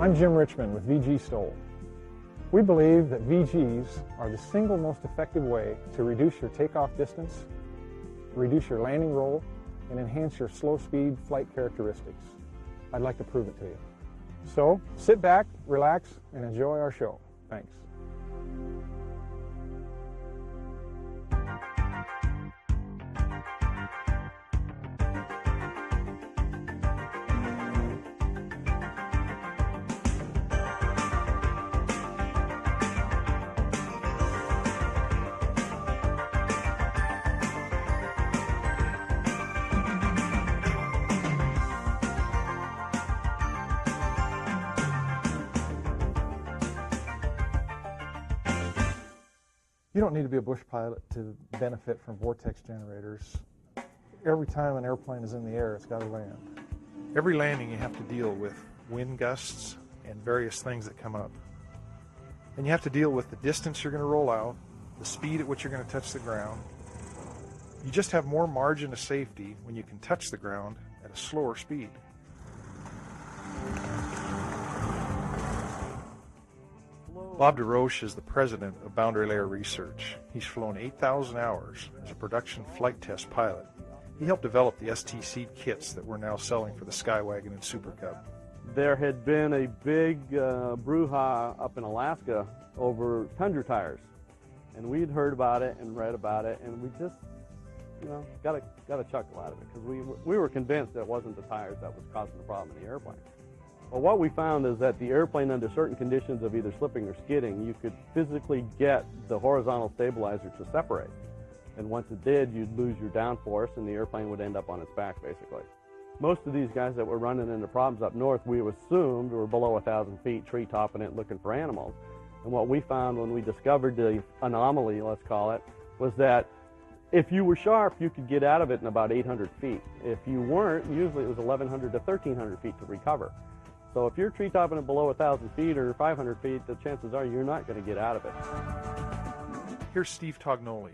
I'm Jim Richmond with VG Stoll. We believe that VGs are the single most effective way to reduce your takeoff distance, reduce your landing roll, and enhance your slow speed flight characteristics. I'd like to prove it to you. So sit back, relax, and enjoy our show. Thanks. You don't need to be a bush pilot to benefit from vortex generators. Every time an airplane is in the air, it's got to land. Every landing you have to deal with wind gusts and various things that come up. And you have to deal with the distance you're going to roll out, the speed at which you're going to touch the ground. You just have more margin of safety when you can touch the ground at a slower speed. Bob DeRoche is the president of Boundary Layer Research. He's flown 8,000 hours as a production flight test pilot. He helped develop the ST kits that we're now selling for the Skywagon and Super Cub. There had been a big brouhaha up in Alaska over Tundra tires, and we'd heard about it and read about it, and we just, got a chuckle out of it because we were convinced that it wasn't the tires that was causing the problem in the airplane. Well, what we found is that the airplane, under certain conditions of either slipping or skidding, you could physically get the horizontal stabilizer to separate. And once it did, you'd lose your downforce and the airplane would end up on its back, basically. Most of these guys that were running into problems up north, we assumed were below 1,000 feet, tree-topping it, looking for animals. And what we found when we discovered the anomaly, let's call it, was that if you were sharp, you could get out of it in about 800 feet. If you weren't, usually it was 1,100 to 1,300 feet to recover. So if you're tree topping it below 1,000 feet or 500 feet, the chances are you're not going to get out of it. Here's Steve Tognoli.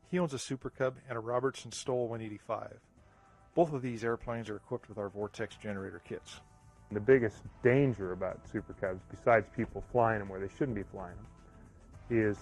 He owns a Super Cub and a Robertson Stoll 185. Both of these airplanes are equipped with our Vortex generator kits. The biggest danger about Super Cubs, besides people flying them where they shouldn't be flying them, is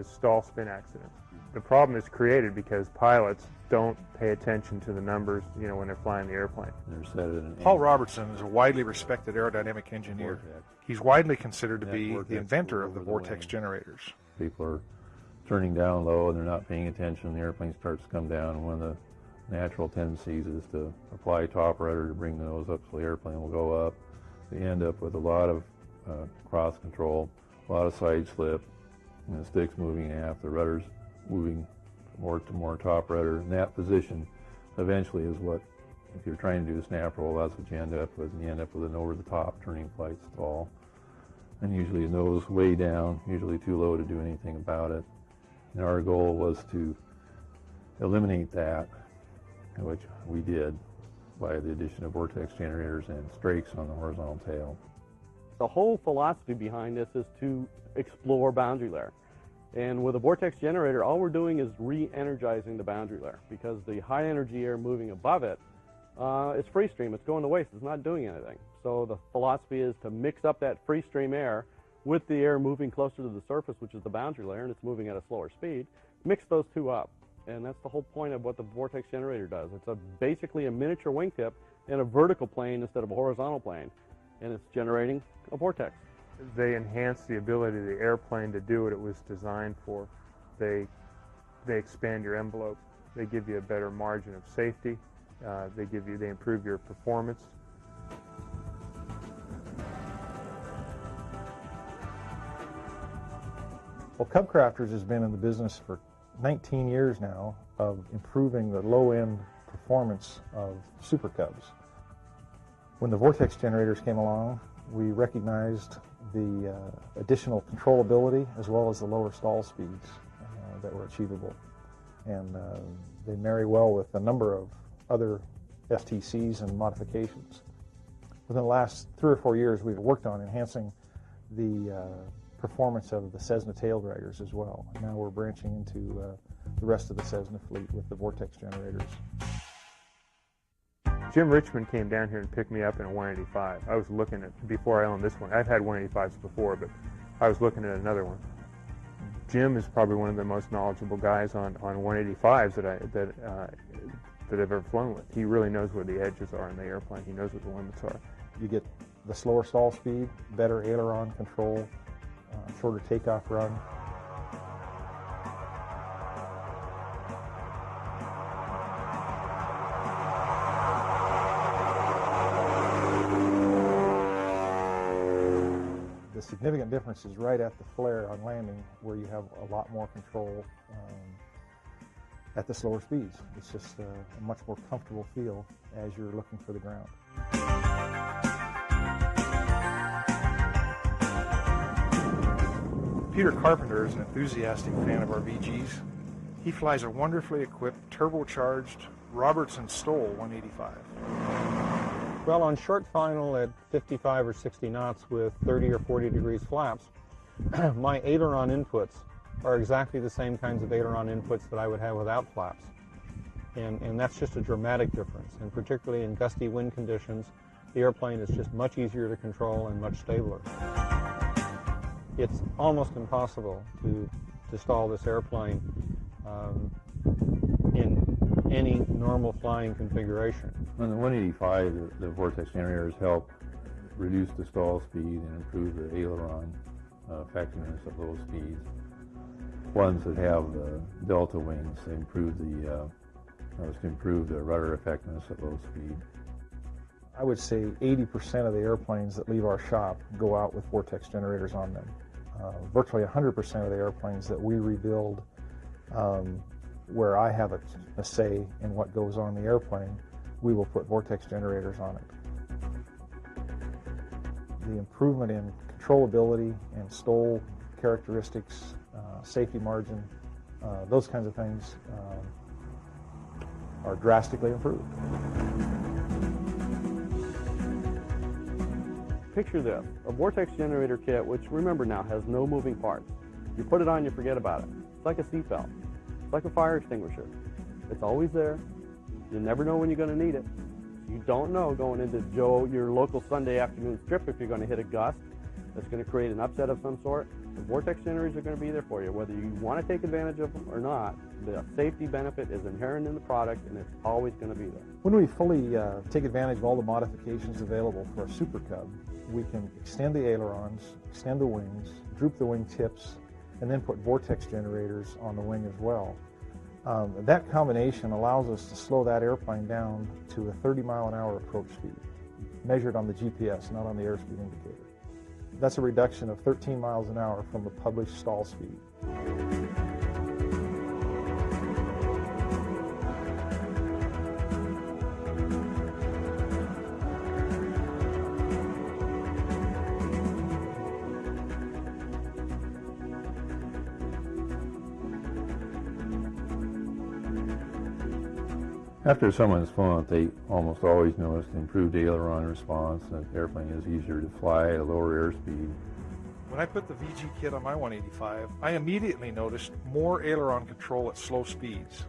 stall spin accidents. The problem is created because pilots don't pay attention to the numbers, when they're flying the airplane. Paul Robertson is a widely respected aerodynamic engineer. He's widely considered to be the inventor of the Vortex generators. People are turning down low and they're not paying attention. The airplane starts to come down. One of the natural tendencies is to apply top rudder to bring the nose up so the airplane will go up. They end up with a lot of cross control, a lot of side slip, and the stick's moving aft, the rudder's moving more to more top rudder. And that position eventually is what, if you're trying to do a snap roll, that's what you end up with. And you end up with an over-the-top turning flight stall. And usually the nose way down, usually too low to do anything about it. And our goal was to eliminate that, which we did by the addition of vortex generators and strakes on the horizontal tail. The whole philosophy behind this is to explore boundary layer. And with a vortex generator, all we're doing is re-energizing the boundary layer because the high energy air moving above it is free stream. It's going to waste. It's not doing anything. So the philosophy is to mix up that free stream air with the air moving closer to the surface, which is the boundary layer, and it's moving at a slower speed. Mix those two up. And that's the whole point of what the vortex generator does. It's basically a miniature wingtip in a vertical plane instead of a horizontal plane. And it's generating a vortex. They enhance the ability of the airplane to do what it was designed for. They expand your envelope. They give you a better margin of safety. They improve your performance. Well, Cub Crafters has been in the business for 19 years now of improving the low-end performance of Super Cubs. When the Vortex generators came along, we recognized the additional controllability as well as the lower stall speeds that were achievable. And they marry well with a number of other STCs and modifications. Within the last 3 or 4 years, we've worked on enhancing the performance of the Cessna tail draggers as well. Now we're branching into the rest of the Cessna fleet with the Vortex generators. Jim Richmond came down here and picked me up in a 185. I was looking at, before I owned this one, I've had 185s before, but I was looking at another one. Jim is probably one of the most knowledgeable guys on 185s that I've ever flown with. He really knows where the edges are in the airplane. He knows what the limits are. You get the slower stall speed, better aileron control, shorter takeoff run. The significant difference is right at the flare on landing, where you have a lot more control at the slower speeds. It's just a much more comfortable feel as you're looking for the ground. Peter Carpenter is an enthusiastic fan of our VGs. He flies a wonderfully equipped, turbocharged Robertson Stoll 185. Well, on short final at 55 or 60 knots with 30 or 40 degrees flaps, my aileron inputs are exactly the same kinds of aileron inputs that I would have without flaps. And that's just a dramatic difference. And particularly in gusty wind conditions, the airplane is just much easier to control and much stabler. It's almost impossible to stall this airplane in any normal flying configuration. On the 185, the vortex generators help reduce the stall speed and improve the aileron effectiveness at low speeds. Ones that have the delta wings, they improve the rudder effectiveness at low speed. I would say 80% of the airplanes that leave our shop go out with vortex generators on them. Virtually 100% of the airplanes that we rebuild, where I have a say in what goes on the airplane, we will put vortex generators on it. The improvement in controllability and STOL characteristics, safety margin, those kinds of things are drastically improved. Picture this, a vortex generator kit, which remember now has no moving parts. You put it on, you forget about it. It's like a seatbelt. It's like a fire extinguisher. It's always there. You never know when you're going to need it. You don't know going into your local Sunday afternoon trip if you're going to hit a gust that's going to create an upset of some sort. The vortex generators are going to be there for you, whether you want to take advantage of them or not. The safety benefit is inherent in the product, and it's always going to be there. When we fully take advantage of all the modifications available for a Super Cub, we can extend the ailerons, extend the wings, droop the wing tips, and then put vortex generators on the wing as well. That combination allows us to slow that airplane down to a 30-mile-an-hour approach speed, measured on the GPS, not on the airspeed indicator. That's a reduction of 13 miles an hour from the published stall speed. After someone's flown it, they almost always notice improved aileron response, and the airplane is easier to fly at a lower airspeed. When I put the VG kit on my 185, I immediately noticed more aileron control at slow speeds.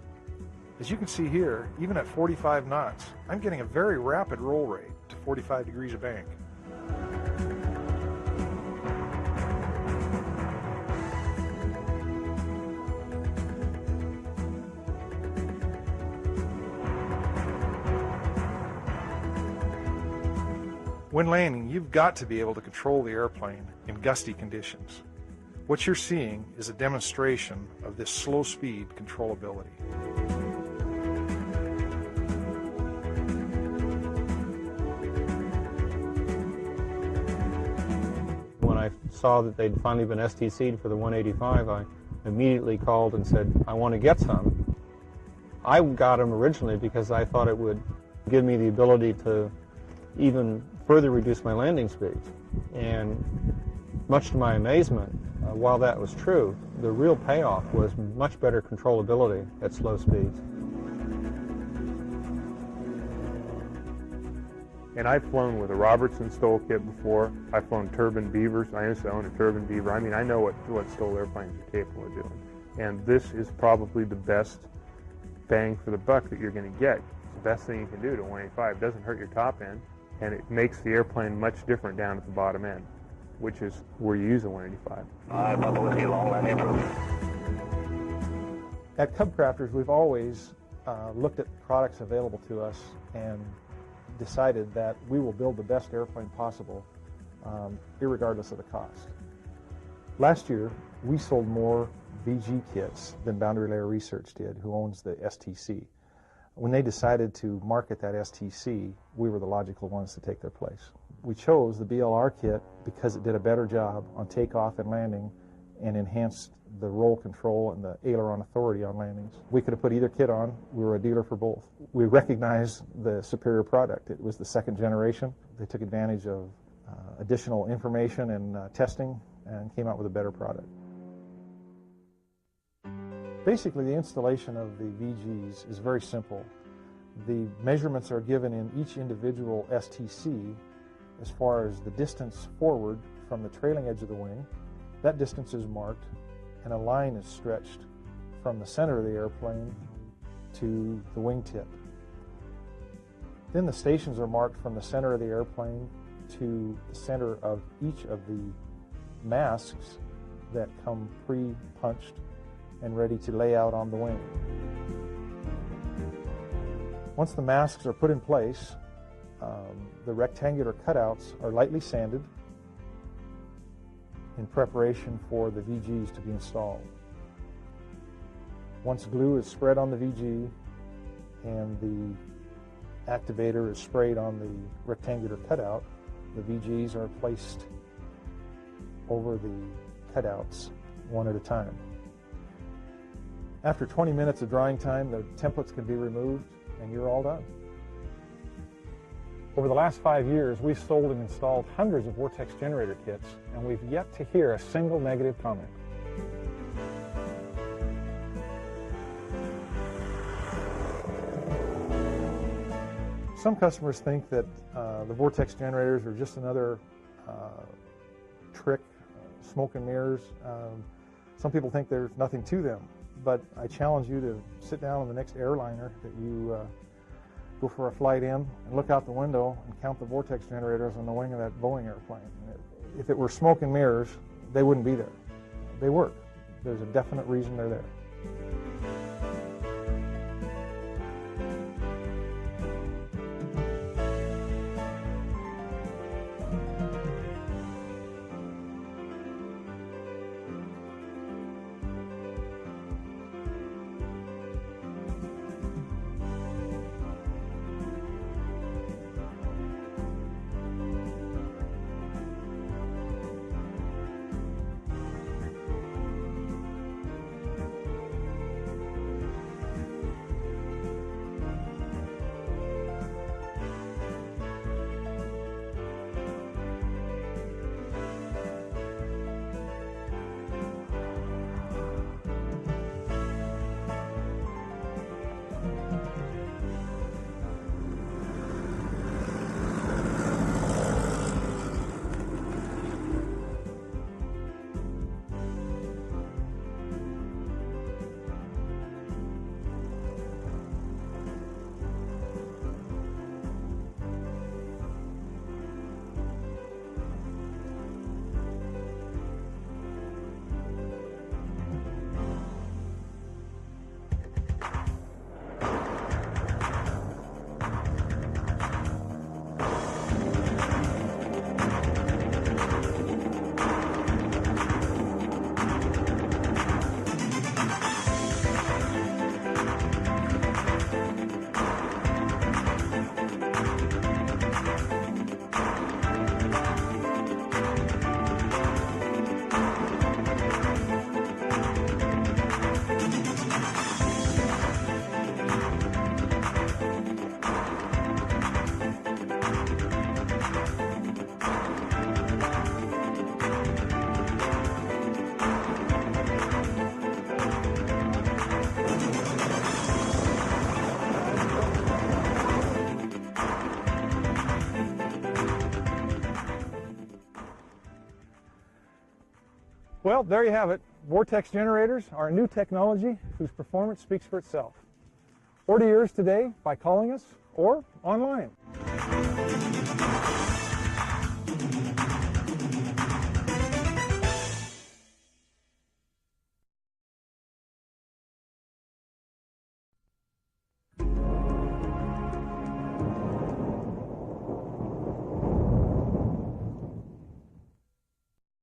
As you can see here, even at 45 knots, I'm getting a very rapid roll rate to 45 degrees of bank. When landing, you've got to be able to control the airplane in gusty conditions. What you're seeing is a demonstration of this slow speed controllability. When I saw that they'd finally been STC'd for the 185, I immediately called and said, I want to get some. I got them originally because I thought it would give me the ability to even further reduce my landing speeds. And much to my amazement, while that was true, the real payoff was much better controllability at slow speeds. And I've flown with a Robertson Stoll kit before. I've flown turbine Beavers. I used to own a turbine Beaver. I mean, I know what Stoll airplanes are capable of doing. And this is probably the best bang for the buck that you're going to get. the best thing you can do to 185. It doesn't hurt your top end, and it makes the airplane much different down at the bottom end, which is where you use the 185. At Cub Crafters, we've always looked at products available to us and decided that we will build the best airplane possible, irregardless of the cost. Last year, we sold more VG kits than Boundary Layer Research did, who owns the STC. When they decided to market that STC, we were the logical ones to take their place. We chose the BLR kit because it did a better job on takeoff and landing and enhanced the roll control and the aileron authority on landings. We could have put either kit on. We were a dealer for both. We recognized the superior product. It was the second generation. They took advantage of additional information and testing and came out with a better product. Basically, the installation of the VGs is very simple. The measurements are given in each individual STC as far as the distance forward from the trailing edge of the wing. That distance is marked, and a line is stretched from the center of the airplane to the wingtip. Then the stations are marked from the center of the airplane to the center of each of the masks that come pre-punched and ready to lay out on the wing. Once the masks are put in place, the rectangular cutouts are lightly sanded in preparation for the VGs to be installed. Once glue is spread on the VG and the activator is sprayed on the rectangular cutout, the VGs are placed over the cutouts one at a time. After 20 minutes of drying time, the templates can be removed and you're all done. Over the last 5 years, we've sold and installed hundreds of Vortex-generator kits, and we've yet to hear a single negative comment. Some customers think that the Vortex generators are just another trick, smoke and mirrors. Some people think there's nothing to them, but I challenge you to sit down on the next airliner that you go for a flight in and look out the window and count the Vortex generators on the wing of that Boeing airplane. If it were smoke and mirrors, they wouldn't be there. They work. There's a definite reason they're there. Well, there you have it. Vortex generators are a new technology whose performance speaks for itself. Order yours today by calling us or online.